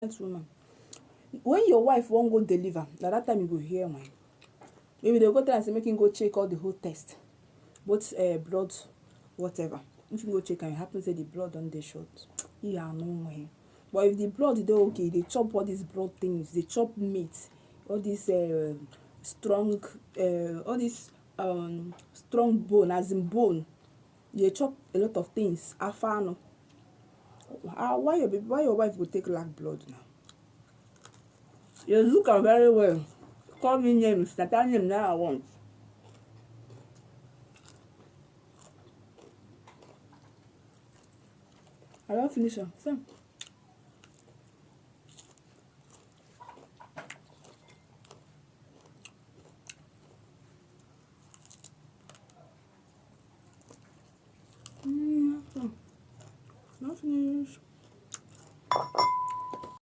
Woman, when your wife won't go deliver, na that time you go hear mine. Maybe they'll go tell and say, make him go check all the whole test, both blood, whatever. If you go check and it happens say the blood on the short, yeah, no way. But if the blood they okay, they chop all these blood things, they chop meat, all this strong, all this strong bone, as in bone. They chop a lot of things. Afano. Why your wife will take lack blood now? You look am very well. Call me names. That name now I want. I don't finish am.